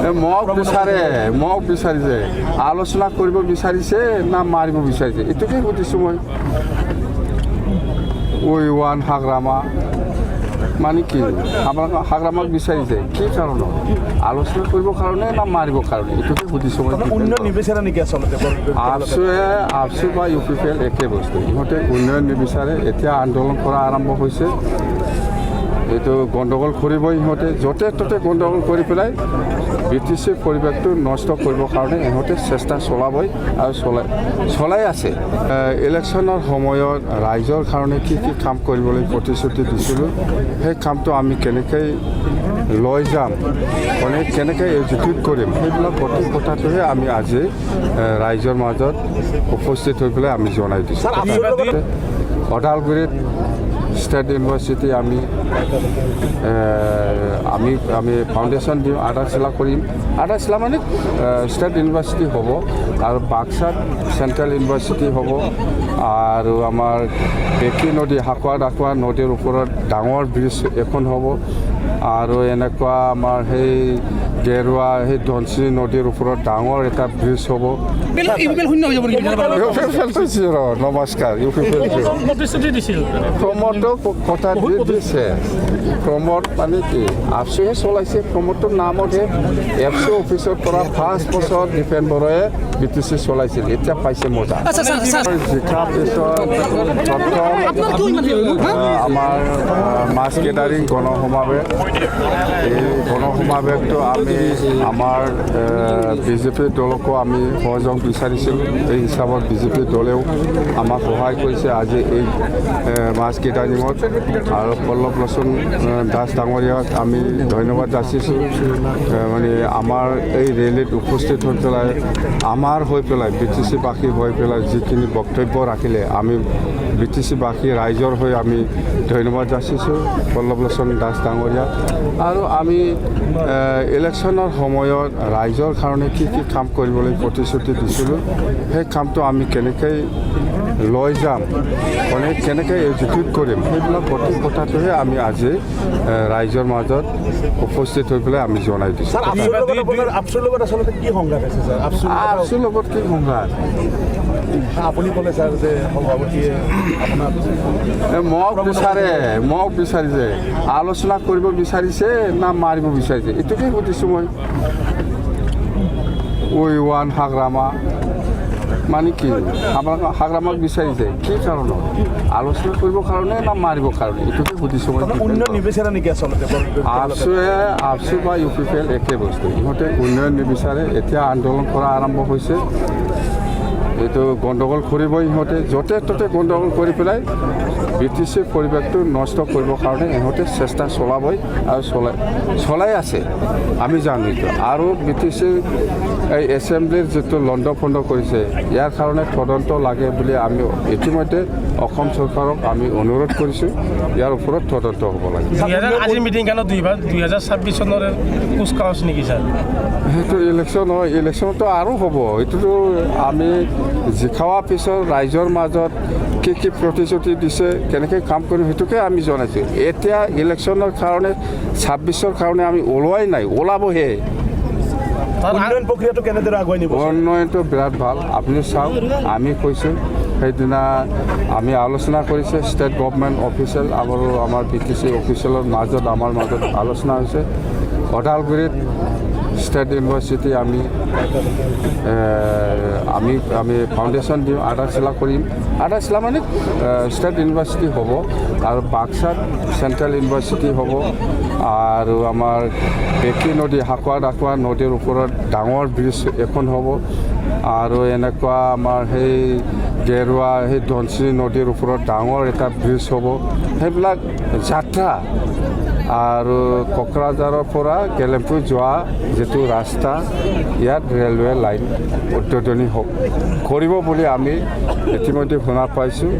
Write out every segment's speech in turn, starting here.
মোক বিচাৰিছে আলোচনা কৰিব বিচাৰিছে না মাৰিব বিচাৰিছে এইটোকে সুধিছোঁ মই ওৱান হাগ্ৰামা মানে কি হাগ্ৰামাক বিচাৰিছে কি কাৰণত আলোচনা কৰিবৰ কাৰণে না মাৰিবৰ কাৰণে এইটোকে সুধিছোঁ মই উন্নয়ন নিবিচাৰে নেকি আচলতে আপচু বা ইউ পি পি এল একে বস্তু ইহঁতে উন্নয়ন নিবিচাৰে এতিয়া আন্দোলন কৰা আৰম্ভ হৈছে এইটো গণ্ডগোল কৰিবই ইহঁতে য'তে ত'তে গণ্ডগোল কৰি পেলাই BTC পৰিৱেশটো নষ্ট কৰিবৰ কাৰণে ইহঁতে চেষ্টা চলাবই আৰু চলাই আছে ইলেকশ্যনৰ সময়ত ৰাইজৰ কাৰণে কি কি কাম কৰিবলৈ প্ৰতিশ্ৰুতি দিছিলোঁ সেই কামটো আমি কেনেকৈ লৈ যাম মানে কেনেকৈ এক্সিকিউট কৰিম সেইবিলাক গোটেই কথাটোহে আমি আজি ৰাইজৰ মাজত উপস্থিত হৈ পেলাই আমি জনাই দিছোঁ ওদালগুৰিত ষ্টেট ইউনিভাৰ্চিটি আমি ফাউণ্ডেশ্যন দিওঁ আধাৰশিলা কৰিম আধাৰশিলা মানে ষ্টেট ইউনিভাৰ্চিটি হ'ব আৰু বাক্সাত চেণ্ট্ৰেল ইউনিভাৰ্চিটি হ'ব আৰু আমাৰ বেকী নদী হাকুৱা নদীৰ ওপৰত ডাঙৰ ব্ৰিজ এখন হ'ব আৰু এনেকুৱা আমাৰ সেই গেৰুৱা সেই ধনশিৰি নদীৰ ওপৰত ডাঙৰ এটা ব্ৰিজ হ'ব নমস্কাৰ প্ৰমোদটো কথা দিছে প্ৰমোদ মানে কি আপচুহে চলাইছে প্ৰমোদটোৰ নামতহে এফচি অফিচৰ পৰা 5 বছৰ দীপেন বড়োৱে BTC চলাইছিল এতিয়া পাইছে মজা জিকাৰ পিছত আমাৰ মাছ গেডাৰিং গণসমাৱেশ এই গণসমাৱেশটো আমি আমাৰ বিজেপি দলকো আমি সহযোগ বিচাৰিছিলোঁ এই হিচাপত বিজেপি দলেও আমাক সহায় কৰিছে আজি এই মাছ গেডাৰিঙত আৰু পল্লৱ লোচন দাস ডাঙৰীয়াক আমি ধন্যবাদ যাচিছোঁ মানে আমাৰ এই ৰেলীত উপস্থিত হৈ পেলাই আমাৰ হৈ পেলাই BTC-বাসী হৈ পেলাই যিখিনি বক্তব্য ৰাখিলে আমি BTC-বাসী ৰাইজৰ হৈ আমি ধন্যবাদ যাচিছোঁ পল্লৱ লোচন দাস ডাঙৰীয়াক আৰু আমি ইলেকশ্যনৰ সময়ত ৰাইজৰ কাৰণে কি কি কাম কৰিবলৈ প্ৰতিশ্ৰুতি দিছিলোঁ সেই কামটো আমি কেনেকৈ লৈ যাম মানে কেনেকৈ এক্সিকিউট কৰিম সেইবিলাক গোটেই কথাটোহে আমি আজি ৰাইজৰ মাজত উপস্থিত হৈ পেলাই আমি জনাই দিছোঁ আপচুৰ লগত আচলতে কি সংঘাত আছে ছাৰ আপচুৰ লগত কি সংঘাত আপুনি ক'লে ছাৰ যে সভাপতিয়ে মোক বিচাৰিছে আলোচনা কৰিব বিচাৰিছে না মাৰিব বিচাৰিছে এইটোকে সুধিছোঁ মই ওৱান হাগ্ৰামা মানে কি হাগ্ৰামাক বিচাৰিছে কি কাৰণত আলোচনা কৰিবৰ কাৰণে না মাৰিবৰ কাৰণে এইটোকে সুধিছোঁ মই উন্নয়ন নিবিচাৰে নেকি আচলতে আপচু বা ইউ পি পি এল একে বস্তু ইহঁতে উন্নয়ন নিবিচাৰে এতিয়া আন্দোলন কৰা আৰম্ভ হৈছে এইটো গণ্ডগোল কৰিবই ইহঁতে য'তে ত'তে গণ্ডগোল কৰি পেলাই BTC পৰিৱেশটো নষ্ট কৰিবৰ কাৰণে ইহঁতে চেষ্টা চলাবই আৰু চলাই আছে আমি জানো এইটো আৰু BTC এই এছেম্বলিৰ যিটো লণ্ডভণ্ড কৰিছে ইয়াৰ কাৰণে তদন্ত লাগে বুলি আমি ইতিমধ্যে অসম চৰকাৰক আমি অনুৰোধ কৰিছোঁ ইয়াৰ ওপৰত তদন্ত হ'ব লাগে আজিৰ মিটিংখনত 2026 চনৰ কুচকাৱাজ নেকি ছাৰ সেইটো ইলেকশ্যন হয় ইলেকশ্যনতো আৰু হ'ব এইটোতো আমি জিকাৱাৰ পিছত ৰাইজৰ মাজত কি কি প্ৰতিশ্ৰুতি দিছে কেনেকৈ কাম কৰিম সেইটোকে আমি জনাইছোঁ এতিয়া ইলেকশ্যনৰ কাৰণে 26ৰ কাৰণে আমি ওলোৱাই নাই ওলাবহে উন্নয়ন প্ৰক্ৰিয়াটো কেনেদৰে আগুৱাই নিব উন্নয়নটো বিৰাট ভাল আপুনি চাওক আমি কৈছোঁ সেইদিনা আমি আলোচনা কৰিছে ষ্টেট গভৰ্ণমেণ্ট অফিচিয়েল আৰু আমাৰ BTC অফিচিয়েলৰ মাজত আমাৰ মাজত আলোচনা হৈছে ওদালগুৰিত ষ্টেট ইউনিভাৰ্চিটি আমি ফাউণ্ডেশ্যন দিওঁ আধাৰশিলা কৰিম আধাৰশিলা মানে ষ্টেট ইউনিভাৰ্চিটি হ'ব আৰু বাক্সাত চেণ্ট্ৰেল ইউনিভাৰ্চিটি হ'ব আৰু আমাৰ বেকী নদী হাকুৱা নদীৰ ওপৰত ডাঙৰ ব্ৰিজ এখন হ'ব আৰু এনেকুৱা আমাৰ সেই গেৰুৱা সেই ধনশিৰি নদীৰ ওপৰত ডাঙৰ এটা ব্ৰিজ হ'ব সেইবিলাক যাত্ৰা আৰু কোকৰাঝাৰৰ পৰা গেলেমপুৰ যোৱা যিটো ৰাস্তা ইয়াত ৰেলৱে লাইন উদ্বোধনী কৰিব বুলি আমি ইতিমধ্যে শুনা পাইছোঁ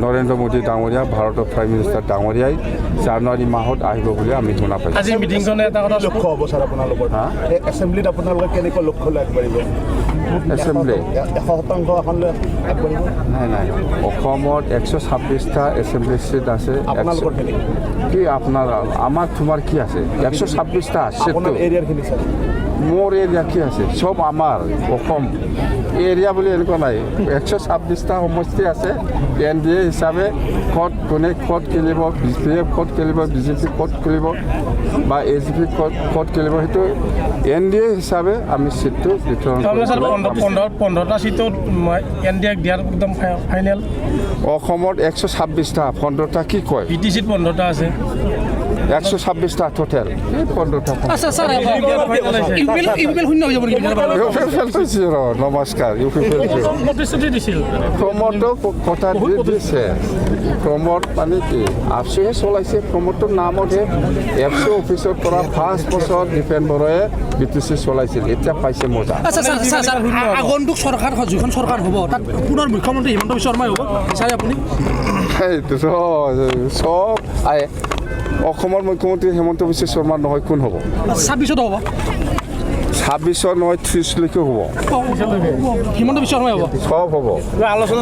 নৰেন্দ্ৰ মোদী ডাঙৰীয়া ভাৰতৰ প্ৰাইম মিনিষ্টাৰ ডাঙৰীয়াই জানুৱাৰী মাহত আহিব বুলি আমি শুনা পাইছোঁ আজি মিটিংখনে এটা কথা লক্ষ্য হ'ব ছাৰ আপোনালোকৰ এছেম্বলিত আপোনালোকে কেনেকুৱা লক্ষ্য লৈ আগবাঢ়িব এছেম্বলি 100% এখন লৈ আগবাঢ়িব নাই অসমত 126টা এছেম্বলি ছিট আছে আপোনালোকৰ কি আপোনাৰ আপোনাৰ আমাৰ তোমাৰ কি আছে 126টা আছে আপোনাৰ এৰিয়াৰখিনি ছাৰ মোৰ এৰিয়া কি আছে চব আমাৰ অসম এৰিয়া বুলি এনেকুৱা নাই 126টা সমষ্টি আছে NDA হিচাপে কোনে ক'ত খেলিব BPF ক'ত খেলিব BJP ক'ত খেলিব বা AGP ক'ত খেলিব সেইটো NDA হিচাপে আমি চিটটো বিতৰণ তাৰমানে 15টা চিটত NDAক দিয়াৰ একদম ফাইনেল অসমত 126টা 15টা কি কয় BTC 15টা আছে 126টা টোটেল এই 15টা আচ্ছা স্যার ইউপিএল শূন্য হৈ যাব নেকি নমস্কাৰ প্ৰতিশ্ৰুতি দিছিল প্ৰমোদটো কথা দিছে প্ৰমোদ মানে কি আপচুহে চলাইছে প্ৰমোদটোৰ নামতহে এফচি অফিচৰ পৰা 5 বছৰ দীপেন বড়াই BTC চলাইছিল এতিয়া পাইছে মজা আচ্ছা স্যাৰ আগন্তুক সৰকাৰ যিখন সৰকাৰ হ'ব তাত পুনৰ মুখ্যমন্ত্ৰী হিমন্ত বিশ্ব শৰ্মাই হ'ব চাই আপুনি সেইটো চব আহে অসমৰ মুখ্যমন্ত্ৰী হিমন্ত বিশ্ব শৰ্মা নহয় কোন হ'ব 26ত হ'ব 26 নহয় 30 লৈকে হ'ব হিমন্ত বিশ্ব শৰ্মাই হ'ব সব হ'ব আলোচনা